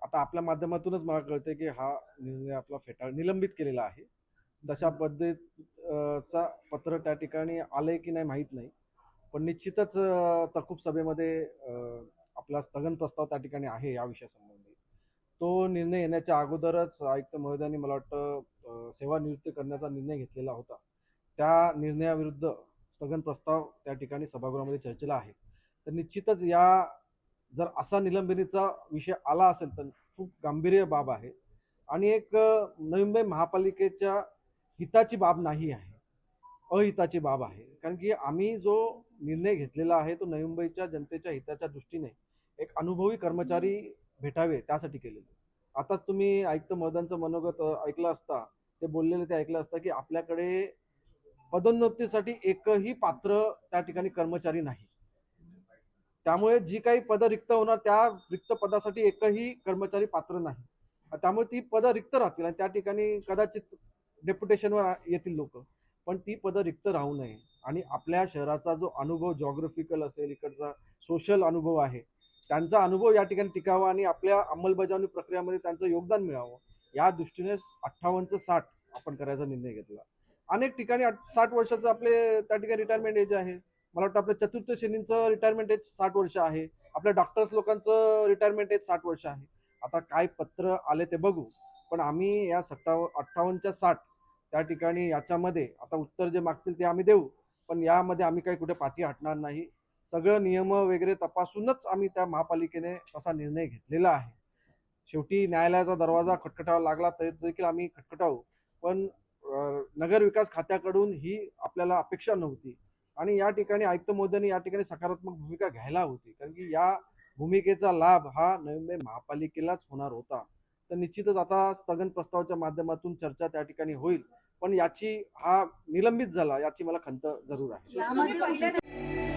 आता आपल्या माध्यमातूनच मला कळतंय की हा निर्णय आपला निलंबित केलेला आहे. तशा पद्धतीचा पत्र त्या ठिकाणी आलंय की नाही माहीत नाही. पण निश्चितच तहकूब सभेमध्ये आपला स्थगन प्रस्ताव त्या ठिकाणी आहे या विषयासंबंधी. तो निर्णय येण्याच्या अगोदरच आयुक्त महोदयांनी मला वाटतं सेवानिवृत्ती करण्याचा निर्णय घेतलेला होता. त्या निर्णयाविरुद्ध स्थगन प्रस्ताव त्या ठिकाणी सभागृहामध्ये चर्चेला आहे. तर निश्चितच जर असा निलंबनीचा विषय आला असेल तर खूप गांभीर्य बाब आहे आणि एक नवी मुंबई महापालिकेच्या हिताची बाब नाही आहे, अहिताची बाब आहे. कारण की आम्ही जो निर्णय घेतलेला आहे तो नवी मुंबईच्या जनतेच्या हिताच्या दृष्टीने एक अनुभवी कर्मचारी भेटावे त्यासाठी केलेलं. आता तुम्ही आयुक्त महोदयांचं मनोगत ऐकलं असता, ते बोललेले ते ऐकलं असता की आपल्याकडे पदोन्नतीसाठी एकही पात्र त्या ठिकाणी कर्मचारी नाही. त्यामुळे जी काही पदं रिक्त होणार त्या रिक्त पदासाठी एकही कर्मचारी पात्र नाही. त्यामुळे ती पदं रिक्त राहतील आणि त्या ठिकाणी कदाचित डेप्युटेशनवर येतील लोक. पण ती पदं रिक्त राहू नये आणि आपल्या शहराचा जो अनुभव जॉग्राफिकल असेल, इकडचा सोशल अनुभव आहे, त्यांचा अनुभव या ठिकाणी टिकावा आणि आपल्या अंमलबजावणी प्रक्रियामध्ये त्यांचं योगदान मिळावं या दृष्टीने 58चं 60 आपण करायचा निर्णय घेतला. अनेक ठिकाणी 60 वर्षाचं आपले त्या ठिकाणी रिटायरमेंट एज आहे. मला वाटतं आपल्या चतुर्थ श्रेणीचं रिटायरमेंट एज 60 वर्ष आहे. आपल्या डॉक्टर्स लोकांचं रिटायरमेंट एज 60 वर्ष आहे. आता काय पत्र आले ते बघू. पण आम्ही या 58च्या 60 त्या ठिकाणी याच्यामध्ये आता उत्तर जे मागतील ते आम्ही देऊ. पण यामध्ये आम्ही काही कुठे पाठी हटणार नाही. सगळं नियम वगैरे तपासूनच आम्ही त्या महापालिकेने असा निर्णय घेतलेला आहे. शेवटी न्यायालयाचा दरवाजा खटखटावा लागला तरी देखील आम्ही खटखटावू. पण नगर विकास खात्याकडून ही आपल्याला अपेक्षा नव्हती आणि या ठिकाणी आयुक्त महोदयांनी या ठिकाणी सकारात्मक भूमिका घ्यायला होती. कारण की या भूमिकेचा लाभ हा नवी मुंबई महापालिकेलाच होणार होता. तर निश्चितच आता स्थगन प्रस्तावाच्या माध्यमातून चर्चा त्या ठिकाणी होईल. पण हा निलंबित झाला याची मला खंत जरूर आहे.